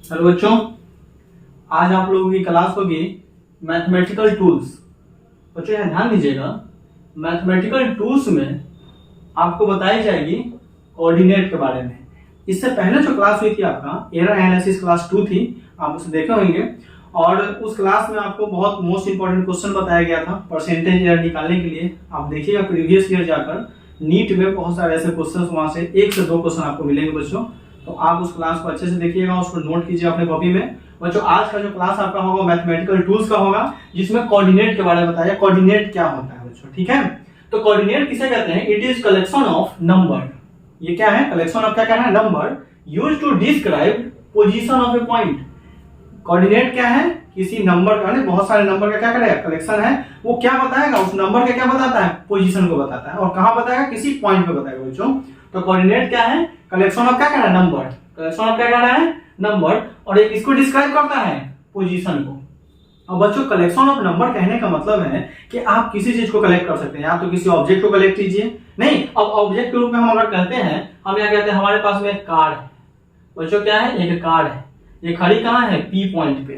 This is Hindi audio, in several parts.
हेलो बच्चों, आज आप लोगों की क्लास होगी मैथमेटिकल टूल्स। बच्चों यहाँ ध्यान दीजिएगा, मैथमेटिकल टूल्स में आपको बताई जाएगी कोऑर्डिनेट के बारे में। इससे पहले जो क्लास हुई थी आपका एरर एनालिसिस क्लास 2 थी, आप उसे देखे होंगे। और उस क्लास में आपको बहुत मोस्ट इंपॉर्टेंट क्वेश्चन बताया गया था परसेंटेज एरर निकालने के लिए। आप देखिएगा प्रीवियस ईयर जाकर नीट में बहुत सारे ऐसे क्वेश्चन, वहां से 1 से 2 क्वेश्चन आपको मिलेंगे बच्चों। तो आप उस क्लास को अच्छे से देखिएगा, उसको नोट कीजिए अपने कॉपी में। बच्चों आज का जो क्लास आपका होगा मैथमेटिकल टूल्स का होगा, जिसमें कोऑर्डिनेट के बारे में बताया। कोऑर्डिनेट क्या होता है बच्चों, ठीक है। तो कोऑर्डिनेट किसे कहते हैं? It is collection of number. ये क्या है? कलेक्शन ऑफ क्या कहना है? Number used to describe position of a point. Coordinate क्या है? किसी नंबर का, बहुत सारे नंबर का क्या करेगा? कलेक्शन है। वो क्या बताएगा? उस नंबर का क्या बताता है? पोजीशन को बताता है। और कहां बताएगा? किसी पॉइंट पे बताएगा बच्चों। तो कोऑर्डिनेट क्या है? कलेक्शन ऑफ क्या कहना है? नंबर। कलेक्शन ऑफ क्या कहना है? नंबर। और एक इसको डिस्क्राइब करता है, पोजीशन को। अब बच्चों कलेक्शन ऑफ नंबर कहने का मतलब है कि आप किसी चीज को कलेक्ट कर सकते हैं। या तो किसी ऑब्जेक्ट को कलेक्ट कीजिए, नहीं अब ऑब्जेक्ट के रूप में हम अगर कहते हैं, हम यहाँ कहते हैं हमारे पास में एक कार है। बच्चों क्या है? एक कार है। ये खड़ी कहाँ है? पी पॉइंट पे।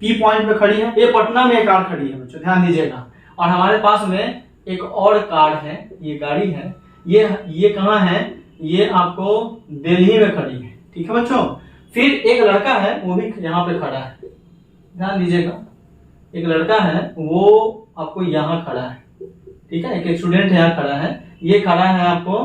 पी पॉइंट पे खड़ी है। ये पटना में एक कार खड़ी है बच्चों, ध्यान दीजिएगा। और हमारे पास में एक और कार है, ये गाड़ी है। ये कहाँ है? ये आपको दिल्ली में खड़ी है, ठीक है बच्चों। फिर एक लड़का है, वो भी यहाँ पे खड़ा है, ध्यान दीजिएगा। एक लड़का है, वो आपको यहाँ खड़ा है, ठीक है। एक स्टूडेंट यहाँ खड़ा है, ये खड़ा है आपको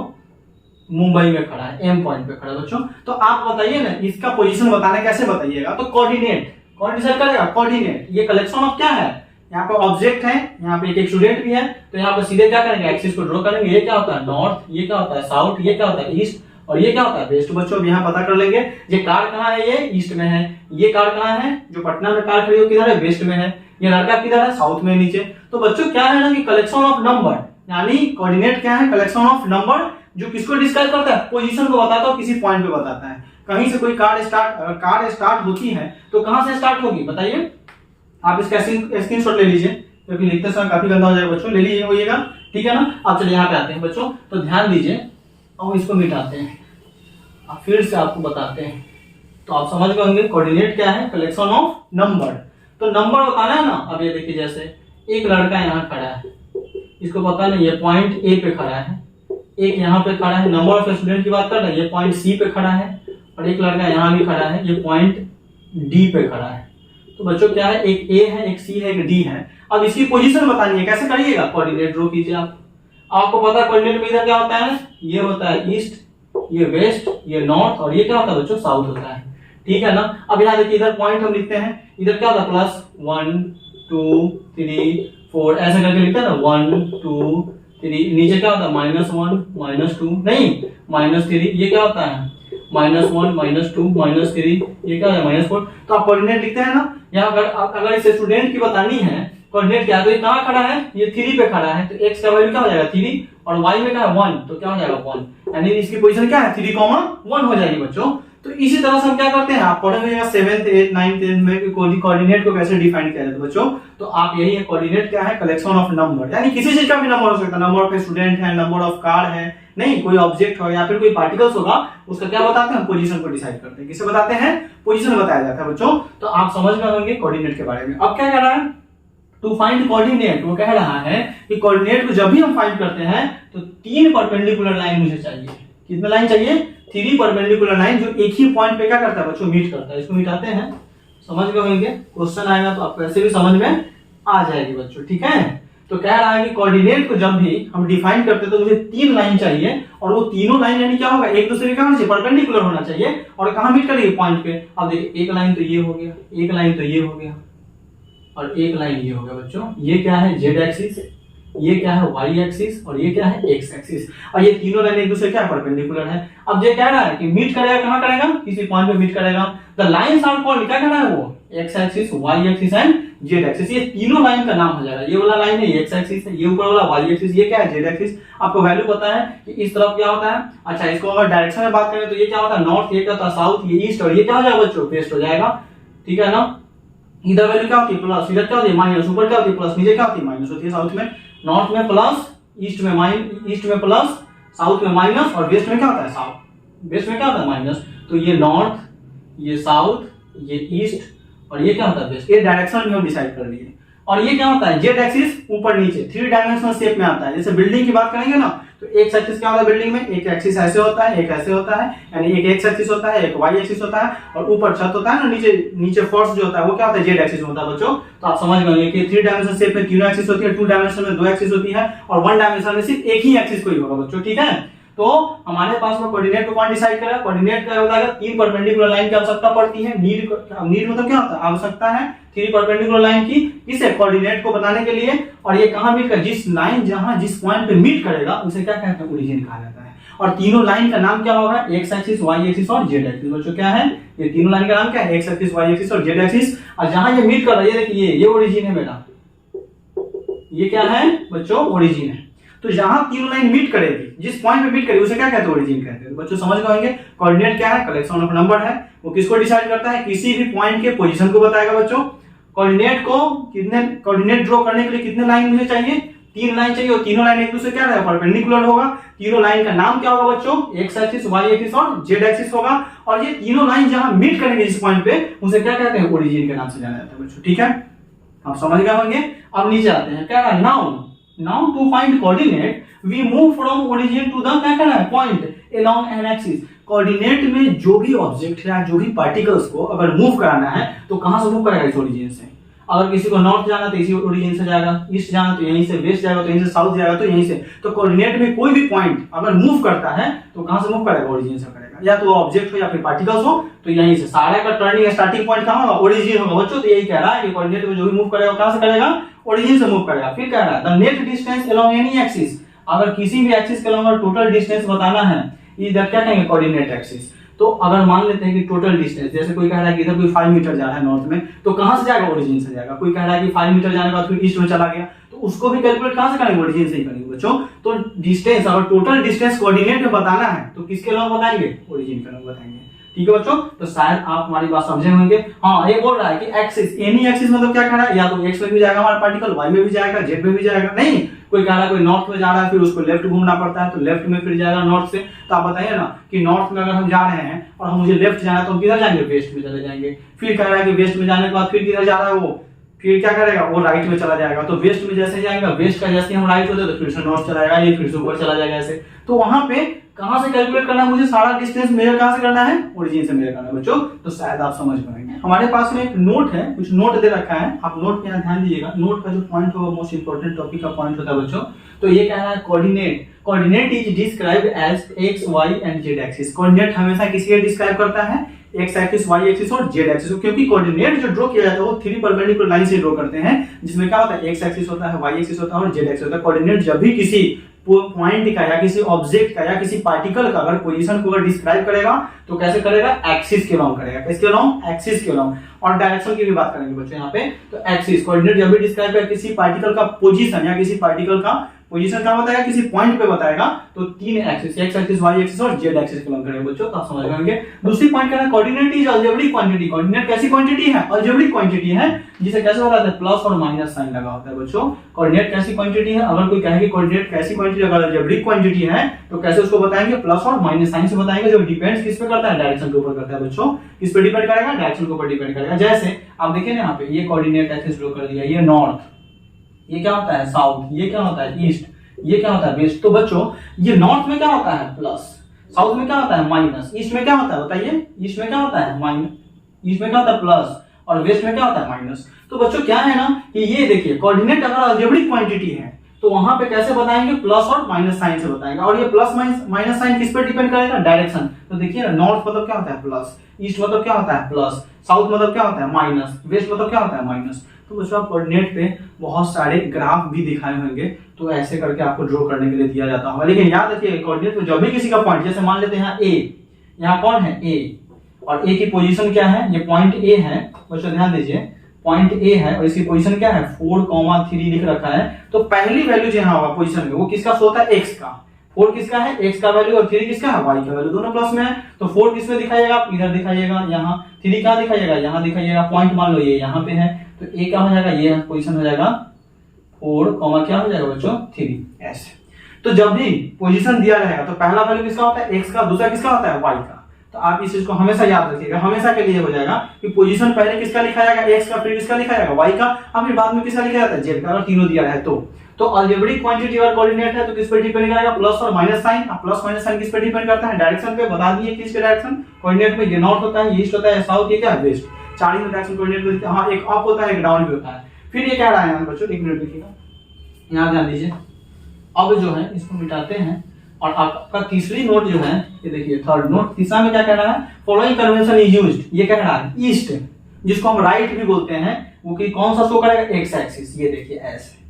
मुंबई में खड़ा है, एम पॉइंट पे खड़ा है बच्चों। तो आप बताइए ना, इसका पोजीशन बताना कैसे बताइएगा? तो कोऑर्डिनेट। कौन डिसाइड करेगा? कोऑर्डिनेट। ये कलेक्शन ऑफ क्या है? यहाँ पे ऑब्जेक्ट है, यहाँ पे एक स्टूडेंट भी है। तो यहाँ पे सीधे क्या करेंगे? एक्सिस को ड्रॉ करेंगे। ये क्या होता है? नॉर्थ। ये क्या होता है? साउथ। ये क्या होता है? ईस्ट। और ये क्या होता है? वेस्ट। बच्चों अब यहाँ पता कर लेंगे, ये कार कहाँ है? ये ईस्ट में है। ये कार कहाँ है? जो पटना में कार खड़ी है किधर है? वेस्ट में है। ये लड़का किधर है? साउथ में, नीचे। तो बच्चों क्या है ना कि कलेक्शन ऑफ नंबर, यानी कोऑर्डिनेट क्या है? कलेक्शन ऑफ नंबर, जो किसको डिस्क्राइब करता है? पोजीशन को बताता है, किसी पॉइंट पे बताता है। कहीं से कोई कार स्टार्ट होती है तो कहां से स्टार्ट होगी बताइए? आप इसका स्क्रीनशॉट ले लीजिए, क्योंकि लिखते समय काफी गंदा हो जाएगा बच्चों। ले लीजिए, होइएगा, ठीक है ना। अब चलिए यहाँ पे आते हैं बच्चों, तो ध्यान दीजिए। अब इसको मिटाते हैं, अब फिर से आपको बताते हैं, तो आप समझ गए होंगे कोऑर्डिनेट क्या है? Collection of number. तो नंबर बताना है ना। अब ये देखिए, जैसे एक लड़का यहाँ खड़ा है, इसको पता नहीं, ये पॉइंट ए पे खड़ा है। एक यहाँ पे खड़ा है, नंबर ऑफ स्टूडेंट की बात कर रहे हैं, ये पॉइंट सी पे खड़ा है। और एक लड़का यहाँ भी खड़ा है, ये पॉइंट डी पे खड़ा है। तो बच्चों क्या है? एक ए है, एक सी है, एक डी है। अब इसकी पोजीशन बतानी है, कैसे करिएगा? कोऑर्डिनेट ड्रॉ कीजिए आप। आपको पता है कोऑर्डिनेट में इधर क्या होता है? ये होता है ईस्ट, ये वेस्ट, ये नॉर्थ, और ये क्या होता है बच्चों? साउथ होता है, ठीक है ना। अब यहाँ देखिए, इधर पॉइंट हम लिखते हैं, इधर क्या होता है? प्लस 1 2 3 4 ऐसे करके लिखते हैं ना, 1 2 3। नीचे क्या होता है? -1 -2, नहीं -3। ये क्या होता है? -1 -2 -3। ये क्या है? -4। तो आप कोऑर्डिनेट लिखते हैं ना। यहाँ अगर इस स्टूडेंट की बतानी है कोऑर्डिनेट क्या है, तो ये कहाँ खड़ा है? ये 3 पे खड़ा है। तो x का वैल्यू क्या हो जाएगा? 3। और y में क्या है? 1। तो क्या हो जाएगा? 1। यानी इसकी पोजीशन क्या है? 3,1 हो जाएगी बच्चों। तो इसी तरह से हम क्या करते हैं, आप पढ़ेंगे 7th 8th 9th 10th में कोऑर्डिनेट को कैसे डिफाइन किया जाता है बच्चों। तो आप यही है, कोऑर्डिनेट क्या है? कलेक्शन ऑफ नंबर, यानी किसी चीज का भी नंबर हो सकता है। नंबर ऑफ स्टूडेंट है, नंबर ऑफ कार है, नहीं कोई ऑब्जेक्ट हो या फिर कोई पार्टिकल्स होगा, उसका क्या बताते हैं? पोजीशन को डिसाइड करते हैं। किसे बताते हैं? पोजीशन बताया जाता है बच्चों। तो आप समझ गए होंगे कोऑर्डिनेट के बारे में। अब क्या कह रहा है? To find coordinate. वो कह रहा है कि कोऑर्डिनेट को जब भी हम फाइंड करते हैं तो 3 परपेंडिकुलर लाइन मुझे चाहिए। कितने लाइन चाहिए? 3 परपेंडिकुलर लाइन, जो एक ही पॉइंट पे क्या करता है बच्चों? मीट करता है। इसको मिटाते हैं, समझ गए होंगे। क्वेश्चन आएगा तो आपको ऐसे भी समझ में आ जाएगी बच्चों, ठीक है। तो कह रहा है कि कोऑर्डिनेट को जब भी हम डिफाइन करते हैं तो मुझे 3 लाइन चाहिए, और वो तीनों लाइन यानी क्या होगा? एक दूसरे के क्या होना चाहिए? परपेंडिकुलर होना चाहिए। और कहां मीट करेगी? पॉइंट पे। अब देखिए, एक लाइन तो ये हो गया, एक लाइन तो ये हो गया, और एक लाइन ये हो गया बच्चों। ये क्या है? जेड एक्सिस, ये क्या है? वाई एक्सिस, और ये क्या है? X axis. और ये तीनों लाइन एक दूसरे क्या परपेंडिकुलर है। अब ये कह रहा है कि मीट करेगा, कहां करेगा? किसी पॉइंट पे मीट करेगा। द लाइंस आर कॉल्ड, क्या कह रहा है वो? X axis, y axis and z axis. ये तीनों लाइन का नाम हो जाएगा। ये वाला लाइन है, ये एक्स एक्सिस है, ये ऊपर वाला वाई एक्सिस, ये क्या है? Z axis. आपको वैल्यू पता है कि इस तरफ क्या होता है। अच्छा, इसको अगर डायरेक्शन में बात करें तो ये क्या होता है? नॉर्थ, ये क्या होता है? साउथ, ये ईस्ट, और ये क्या हो जाएगा बच्चों? वेस्ट हो जाएगा, ठीक है ना। इधर वैल्यू क्या होती है? प्लस, इधर क्या होती है? माइनस, ऊपर क्या होती है? प्लस, नीचे क्या होती है? माइनस होती है। साउथ में, नॉर्थ में प्लस, ईस्ट में प्लस, साउथ में माइनस, और वेस्ट में क्या होता है? साउथ, वेस्ट में क्या होता है? माइनस। तो ये नॉर्थ, ये साउथ, ये ईस्ट और ये क्या होता है वेस्ट। ये डायरेक्शन में हम डिसाइड कर लिए। और ये क्या होता है जेड एक्सिस ऊपर नीचे 3 डायमेंशनल शेप में आता है। जैसे बिल्डिंग की बात करेंगे ना तो एक एक्सिस क्या होता है बिल्डिंग में, एक एक्सिस ऐसे होता है, एक ऐसे होता है, यानी एक एक्स एक्सिस होता है, एक वाई एक्सिस होता है, और ऊपर छत होता है ना, नीचे फर्श जो होता है वो क्या होता है जेड एक्सिस होता है बच्चों। तो आप समझ गए कि 3 डायमेंशनल शेप में तीनों एक्सिस होती है, 2 डायमेंशनल में 2 एक्सिस होती है, और 1 डायमेंशनल में सिर्फ एक ही एक्सिस कोई होगा बच्चों, ठीक है। तो हमारे पास में कोऑर्डिनेट को कौन डिसाइड करेगा, कोऑर्डिनेट क्या होता है 3 परपेंडिकुलर लाइन की आवश्यकता पड़ती है। नीड मतलब क्या होता है आवश्यकता है 3 परपेंडिकुलर लाइन की, इसे कोऑर्डिनेट को बताने के लिए। और ये कहां मीट कर, जिस लाइन जहां जिस पॉइंट पे मीट करेगा उसे क्या कहते हैं ओरिजिन कहा जाता है। और तीनों लाइन का नाम क्या होगा, एक्स एक्सिस, वाई एक्सिस और जेड एक्सिस। बच्चों क्या है ये तीनों लाइन का नाम क्या है, एक्स एक्सिस, वाई एक्सिस और जेड एक्सिस। और जहां ये मीट कर रहा है ये देखिए ये ओरिजिन है मेरा, ये क्या है बच्चों ओरिजिन है। तो जहां तीनों लाइन मीट करेगी, जिस पॉइंट पे मीट करेगी उसे क्या कहते हैं ओरिजिन कहते हैं। बच्चों समझ गए कोऑर्डिनेट क्या है, कलेक्शन ऑफ नंबर है। वो किसको डिसाइड करता है, किसी भी पॉइंट के पोजीशन को बताएगा बच्चों। कोऑर्डिनेट को कितने, कोऑर्डिनेट ड्रॉ करने के लिए कितने लाइन मुझे चाहिए, 3 लाइन चाहिए, और तीनों लाइन एक दूसरे क्या रहेगा परपेंडिकुलर होगा। तीनों लाइन का नाम क्या होगा बच्चों, एक्स एक्सिस, वाई एक्सिस और जेड एक्सिस होगा। और ये तीनों लाइन जहां मीट करेंगे जिस पॉइंट पे उसे क्या कहते हैं ओरिजिन के नाम से जाना जाता है बच्चों, ठीक है। आप समझ गए होंगे। अब नीचे आते हैं क्या है, now to find coordinate we move from origin to the क्या करना है point along an axis. Coordinate में जो भी ऑब्जेक्ट है जो भी पार्टिकल्स को अगर मूव कराना है तो कहां से मूव करेगा, इस ओरिजिन से। अगर किसी को नॉर्थ जाना तो इसी ओरिजिन से जाएगा, ईस्ट जाना तो यहीं से, वेस्ट जाएगा तो यहीं से, साउथ जाएगा तो यहीं से। तो कोऑर्डिनेट में कोई भी पॉइंट अगर मूव करता है तो कहां से मूव करेगा, ओरिजिन से करेगा। या तो ऑब्जेक्ट हो या फिर पार्टिकल्स हो तो यहीं से। सारे का टर्निंग स्टार्टिंग पॉइंट कहां होगा, ओरिजिन होगा बच्चों। तो यही कह रहा है कि कोऑर्डिनेट में जो भी मूव करेगा कहां से करेगा, ओरिजिन से मूव करेगा। फिर कह रहा है the net distance along any axis, अगर किसी भी एक्सिस के अलोंग टोटल डिस्टेंस बताना है इधर क्या कहेंगे कोऑर्डिनेट एक्सिस। तो अगर मान लेते हैं कि टोटल डिस्टेंस, जैसे कोई कह रहा है कि इधर कोई 5 मीटर जा रहा है नॉर्थ में, तो कहां से जाएगा, ओरिजिन से जाएगा। कोई कह रहा है कि 5 मीटर जाने के बाद फिर ईस्ट में चला गया, तो उसको भी कैलकुलेट कहां से करेंगे, ओरिजिन से ही करेंगे बच्चों। तो डिस्टेंस अगर टोटल डिस्टेंस कोऑर्डिनेट में बताना है तो किसके अलोंग बताएंगे, ओरिजिन के अलोंग बताएंगे, ठीक है बच्चों। तो शायद आप हमारी बात समझे होंगे। हाँ ये बोल रहा है कि एक्सिस, एनी एक्सिस मतलब क्या कह रहा है, या तो एक्स में भी जाएगा हमारा पार्टिकल, वाई में भी जाएगा, जेड में भी जाएगा। नहीं, कोई कह रहा है कोई नॉर्थ में जा रहा है फिर उसको लेफ्ट घूमना पड़ता है तो लेफ्ट में फिर जाएगा नॉर्थ से। तो आप बताइए ना कि नॉर्थ में अगर हम जा रहे हैं और हम मुझे लेफ्ट जाना है तो हम किधर जाएंगे, वेस्ट में चले जाएंगे। फिर कह रहा है कि वेस्ट में जाने के बाद फिर किधर जा रहा है वो, फिर क्या करेगा वो राइट में चला जाएगा। तो वेस्ट में जैसे जाएगा, वेस्ट का जैसे हम राइट होते तो फिर से नॉर्थ चला जाएगा, ये फिर से ऊपर चला जाएगा ऐसे। तो वहां पे कहां से कैलकुलेट करना है मुझे, सारा डिस्टेंस मेजर कहां से करना है, ओरिजिन से मेजर करना है बच्चों। तो शायद आप समझ पाएंगे। हमारे पास में एक नोट है, कुछ नोट दे रखा है, आप नोट पे ध्यान दीजिएगा। नोट का जो पॉइंट होगा मोस्ट इंपोर्टेंट टॉपिक का पॉइंट होता है बच्चों। तो ये कह रहा है coordinate is described as x, y and z axis. Coordinate हमेशा किसी डिस्क्राइब करता है, एक्स एक्सिस, वाई एक्सिस और जेड एक्सिस। क्योंकि कोऑर्डिनेट जो ड्रॉ किया जाता है वो 3 परपेंडिकुलर लाइन से ड्रॉ करते हैं, जिसमें क्या होता है एक्स एक्सिस होता है, वाई एक्सिस होता है और जेड एक्सिस होता है। कोऑर्डिनेट जब भी किसी पॉइंट का या किसी ऑब्जेक्ट का या किसी पार्टिकल का अगर पोजीशन को अगर डिस्क्राइब करेगा तो कैसे करेगा, एक्सिस के अलोंग करेगा। किसके अलोंग, एक्सिस के अलोंग। और डायरेक्शन की भी बात करेंगे बच्चों यहाँ पे। तो एक्सिस, कोऑर्डिनेट जब भी डिस्क्राइब करेगा किसी पार्टिकल का पोजीशन या किसी पार्टिकल का पोजीशन क्या बताएगा, किसी पॉइंट पे बताएगा, तो 3 axis, x axis, y axis और जेड एक्सिस के अलोंग करेगा बच्चों। तो आप समझ गए। दूसरी पॉइंट क्या है, coordinate is algebraic quantity. Coordinate कैसी क्वांटिटी है, अलजेब्रिक क्वांटिटी है, जिसे कैसे बताते हैं, प्लस और माइनस साइन लगा होता है बच्चों। कोऑर्डिनेट कैसी क्वांटिटी है, अगर कोई कहे कि कोऑर्डिनेट कैसी क्वांटिटी अगर अलजेब्रिक क्वांटिटी है तो कैसे उसको बताएंगे, प्लस और माइनस साइन से बताएंगे, जो डिपेंड्स किस पे करता है, डायरेक्शन के ऊपर करता है बच्चों। किस पे डिपेंड करेगा, डायरेक्शन के ऊपर डिपेंड करेगा। जैसे आप देखिए ना यहाँ पे ये कोऑर्डिनेट एक्सिस ड्रॉ कर दिया, ये नॉर्थ, ये क्या होता है साउथ, ये क्या होता है ईस्ट, ये क्या होता है वेस्ट। तो बच्चों ये नॉर्थ में क्या होता है प्लस, साउथ में क्या होता है माइनस, ईस्ट में क्या होता है बताइए, ईस्ट में क्या होता है माइनस, ईस्ट में क्या होता है प्लस और वेस्ट में क्या होता है माइनस। तो बच्चों क्या है ना कि ये देखिए कोऑर्डिनेट अगर अलजेब्रिक क्वांटिटी है तो वहां पे कैसे बताएंगे, प्लस और माइनस साइन से बताएंगे। और ये प्लस माइनस साइन किस पे डिपेंड करेगा, डायरेक्शन। तो देखिए ना नॉर्थ मतलब क्या होता है प्लस, ईस्ट मतलब क्या होता है प्लस, साउथ मतलब क्या होता है माइनस, वेस्ट मतलब क्या होता है माइनस। तो बच्चों आप कोऑर्डिनेट पे बहुत सारे ग्राफ भी दिखाए होंगे, तो ऐसे करके आपको ड्रॉ करने के लिए दिया जाता होगा। लेकिन याद रखिए कोऑर्डिनेट में जब भी किसी का पॉइंट, जैसे मान लेते हैं यहाँ ए, यहाँ कौन है ए, और ए की पोजीशन क्या है, ये पॉइंट ए है बच्चों, ध्यान दीजिए पॉइंट ए है और इसकी पोजीशन क्या है 4,3 लिख रखा है। तो पहली वैल्यू जो यहाँ होगा पोजीशन में वो किसका शो होता है, एक्स का। 4 किसका है, एक्स का वैल्यू, और 3 किसका है, वाई का वैल्यू, दोनों प्लस में है। तो 4 किसमें दिखाइएगा, इधर दिखाइएगा, यहाँ 3 कहाँ दिखाइएगा, यहाँ दिखाइएगा। पॉइंट मान लो ये यहाँ पे है तो ए क्या हो जाएगा, ये पोजीशन हो जाएगा 4, क्या हो जाएगा बच्चों 3 ऐसे। तो जब भी पोजीशन दिया रहेगा तो पहला वैल्यू किसका होता है, एक्स का, दूसरा किसका होता है वाई का। तो आप इस चीज को हमेशा याद रखिएगा, हमेशा के लिए हो जाएगा कि पोजीशन पहले किसका लिखा जाएगा, एक्स का, फिर किसका लिखा जाएगा, वाई का, और फिर बाद में किसका लिखा जाता है, जेड का, और तीनों दिया है तो अलजेब्रिक क्वांटिटी और कोऑर्डिनेट है तो किस पे डिपेंड करेगा, प्लस और माइनस साइन। अब प्लस माइनस साइन किस पे डिपेंड करता है, डायरेक्शन पे। बता दिए किसके डायरेक्शन, कोऑर्डिनेट में ये नॉर्थ होता है, ये ईस्ट होता है, साउथ, ये क्या है, वेस्ट। चार ही डायरेक्शन कोऑर्डिनेट में, हां एक अप होता है, एक डाउन भी होता है। फिर ये कह रहा है बच्चों, एक मिनट देखिएगा, यहां ध्यान दीजिए। अब जो है इसको मिटाते हैं और आपका तीसरी नोट जो है, ये देखिए थर्ड नोट, तीसरा में क्या कह रहा है, फॉलोइंग कन्वेंशन इज यूज्ड। ये कह रहा है ईस्ट, जिसको हम राइट भी बोलते हैं, वो कि कौन सा शो करेगा, एक्स एक्सिस। ये देखिए ऐसे,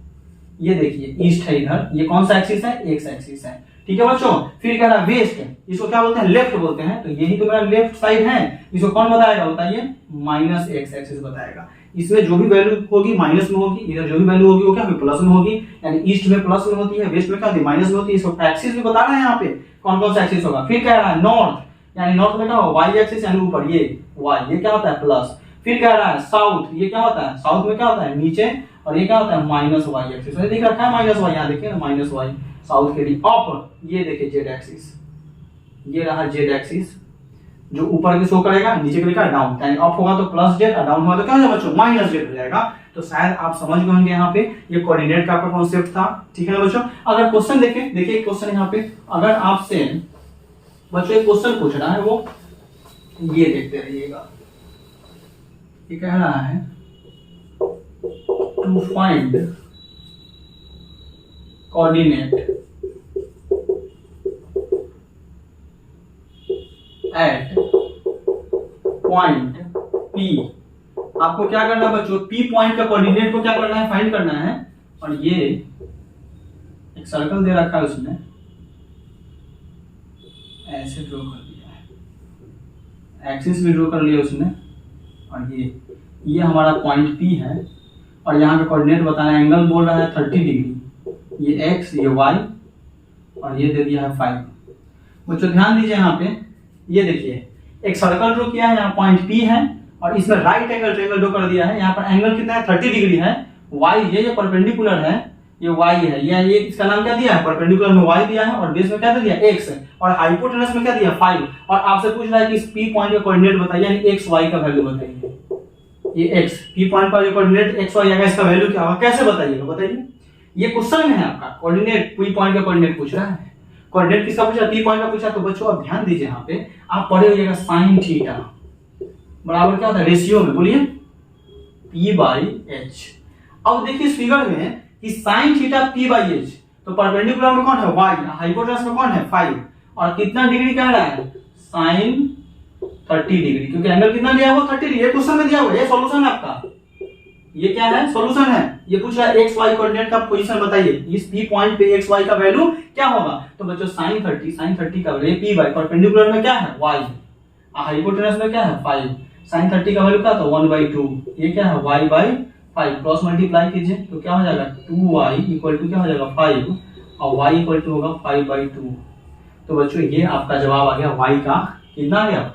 ये देखिए ईस्ट है इधर, ये कौन सा एक्सिस है, एक्स एक्सिस है, ठीक है बच्चों। फिर कह रहा है वेस्ट, इसको क्या बोलते हैं, लेफ्ट बोलते हैं, तो यही तो मेरा लेफ्ट साइड है, इसको कौन बताएगा, बताइए, माइनस एक्स एक्सिस बताएगा। इसमें जो भी वैल्यू होगी माइनस में होगी, इधर जो भी वैल्यू होगी वो क्या होगी, प्लस में होगी। यानी ईस्ट में प्लस में होती है, वेस्ट में क्या होती है, माइनस में होती है। इसको एक्सिस भी बता रहा है यहाँ पे कौन कौन सा एक्सिस होगा। फिर कह रहा है नॉर्थ, यानी नॉर्थ में क्या होगा, वाई एक्सिस, यानी ऊपर ये वाई, ये क्या होता है, प्लस। फिर कह रहा है साउथ, ये क्या होता है, साउथ में क्या होता है, नीचे, और ये क्या होता है, माइनस वाई एक्सिस। दिख रखा है माइनस वाई, यहाँ देखिए ना, माइनस वाई साउथ के लिए। अप, ये देखिए जेड एक्सिस, ये रहा जेड एक्सिस, जो ऊपर के शो करेगा, नीचे के लिखा डाउन, यानी अप होगा तो प्लस जेड, और डाउन होगा तो क्या हो जाएगा बच्चों, माइनस जेड हो जाएगा। तो शायद आप समझ गए होंगे यहाँ पे, ये कोऑर्डिनेट का आपका कॉन्सेप्ट था, ठीक है ना बच्चों। अगर क्वेश्चन देखें, देखिए क्वेश्चन यहाँ पे, अगर आपसे बच्चों एक क्वेश्चन पूछ रहा है, वो ये देखते रहिएगा। ये कह रहा है to find coordinate at point P। आपको क्या करना है बच्चों, P पॉइंट का कोऑर्डिनेट को क्या करना है, फाइंड करना है। और ये एक सर्कल दे रखा है, उसने ऐसे ड्रॉ कर दिया है, एक्सिस भी ड्रॉ कर लिया उसने, और ये हमारा पॉइंट P है, और यहाँ का कोऑर्डिनेट बताना है, एंगल बोल रहा है 30 डिग्री, ये x, ये y, और ये दे दिया है 5। बच्चों ध्यान दीजिए यहाँ पे, ये देखिए एक सर्कल ड्रॉ किया है, यहाँ पॉइंट P है, और इसमें राइट एंगल ट्रायंगल ड्रॉ कर दिया है। यहाँ पर एंगल कितना है, 30 डिग्री है। y, ये परपेंडिकुलर है, ये y है, ये इसका नाम क्या दिया है, परपेंडिकुलर में y दिया है, और बेस में क्या दे दिया, x है, और हाइपोटेनस में क्या दिया, 5। और आपसे पूछ रहा है कि इस P पॉइंट का कोऑर्डिनेट बताइए, यानी x y का वैल्यू बताइए। ये x, P पॉइंट पर जो कोऑर्डिनेट x y आएगा, इसका वैल्यू क्या होगा, कैसे बताइएगा, बताइए। ये क्वेश्चन में है आपका, कोऑर्डिनेट P पॉइंट का कोऑर्डिनेट पूछ रहा है। कोऑर्डिनेट किसका पूछा, P पॉइंट का पूछा। तो बच्चों आप ध्यान दीजिए, यहाँ पे आप पढ़े होइएगा sin थीटा बराबर क्या होता है, रेशियो में बोलिए P/h। अब देखिए इस फिगर में कि sin थीटा P/h, तो परपेंडिकुलर में कौन है, y, हाइपोटेनस में कौन है, 5, और कितना डिग्री कह रहा है, sin 30 डिग्री, क्योंकि एंगल कितना दिया हुआ, 30 डिग्री। ये क्वेश्चन में दिया हुआ है, ये सॉल्यूशन है आपका, ये क्या है, सॉल्यूशन है। ये पूछ रहा है एक्स वाई कोऑर्डिनेट का पोजीशन बताइए, इस P पॉइंट पे एक्स वाई का वैल्यू क्या होगा। तो बच्चों sin 30 का वैल्यू P बाई, परपेंडिकुलर में क्या है, y, हाइपोटेनस में क्या है, 5, sin 30 का वैल्यू क्या था, 1/2, ये क्या है, y/5, क्रॉस मल्टीप्लाई कीजिए तो क्या हो जाएगा, 2y इक्वल टू क्या हो जाएगा, 5, और y इक्वल टू होगा 5/2। तो बच्चों ये आपका जवाब आ गया, y का कितना आ गया,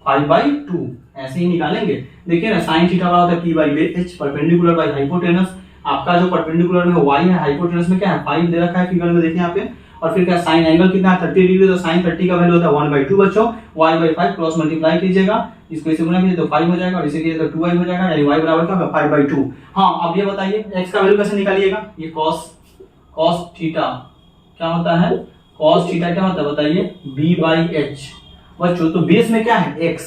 5/2। ऐसे ही निकालेंगे। देखिए ना, sin थीटा बराबर है P/h, परपेंडिकुलर बाई हाइपोटेनस। आपका जो परपेंडिकुलर में y है, हाइपोटेनस में क्या है, 5 दे रखा है फिगर में, देखिए यहाँ पे। और फिर क्या, sin एंगल कितना है, 30 डिग्री, तो sin 30 का वैल्यू होता है 1/2 बच्चों। y/5 क्रॉस मल्टीप्लाई कीजिएगा, इसको इसे गुना कीजिए तो 5 हो जाएगा, और इसे कीजिए तो 2y हो जाएगा, यानी y बराबर क्या होगा, 5/2। हाँ, अब ये बताइए x का वैल्यू कैसे निकालिएगा। ये cos थीटा क्या होता है, cos थीटा क्या होता है बताइए, B/h बच्चों। तो बेस में क्या है, x,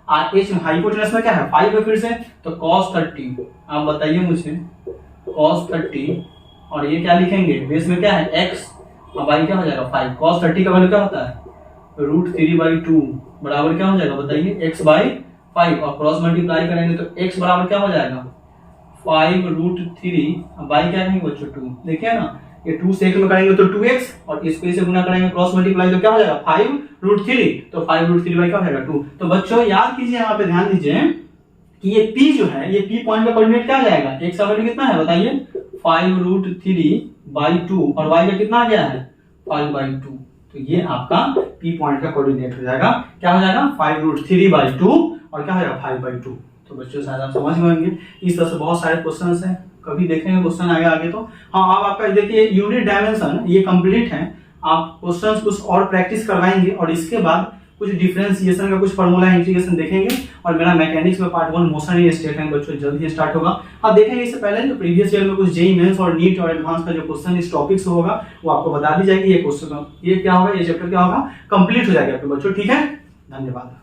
और h में, हाइपोटेनस में क्या है, 5 है फिर से, तो cos 30। आप बताइए मुझे, cos 30, और ये क्या लिखेंगे, बेस में क्या है, x, और y क्या हो जाएगा, 5। cos 30 का वैल्यू क्या होता है, √3/2 बराबर क्या हो जाएगा बताइए, x/5, और क्रॉस मल्टीप्लाई करेंगे तो x बराबर क्या हो जाएगा, 5√3, y क्या कहेंगे बच्चों, 2। देखिए ना, ये 2 से 1 में करेंगे तो 2x, और इसको इसे गुना करेंगे क्रॉस मल्टीप्लाई तो क्या हो जाएगा, 5√3, तो 5√3 क्या हो जाएगा, 2। तो बच्चों याद कीजिए, यहाँ पे ध्यान दीजिए कि ये P जो है, ये P पॉइंट का कोऑर्डिनेट क्या जाएगा, x का वैल्यू कितना है बताइए, 5√3/2, और y का कितना आ गया है, 5/2। तो ये आपका P पॉइंट का कोऑर्डिनेट हो जाएगा, क्या हो जाएगा, 5√3/2, और क्या हो जाएगा, 5/2। तो बच्चों शायद आप समझ गए होंगे। इस तरह से बहुत सारे क्वेश्चंस हैं, कभी देखेंगे क्वेश्चन आगे तो। हाँ, अब आपका देखिए यूनिट डायमेंशन ये कंप्लीट है। आप क्वेश्चंस कुछ और प्रैक्टिस करवाएंगे, और इसके बाद कुछ डिफरेंशिएशन का कुछ फॉर्मूला इंटीग्रेशन देखेंगे और मेरा मैकेनिक्स में part 1 motion in straight line बच्चों जल्द ही स्टार्ट होगा। अब देखेंगे इससे पहले जो प्रीवियस ईयर में कुछ जेईई मेंस और नीट और एडवांस का जो क्वेश्चन इस टॉपिक से होगा वो आपको बता दी जाएगी। ये क्वेश्चन ये क्या होगा, ये चैप्टर क्या होगा, कंप्लीट हो जाएगा आपके बच्चों। ठीक है, धन्यवाद।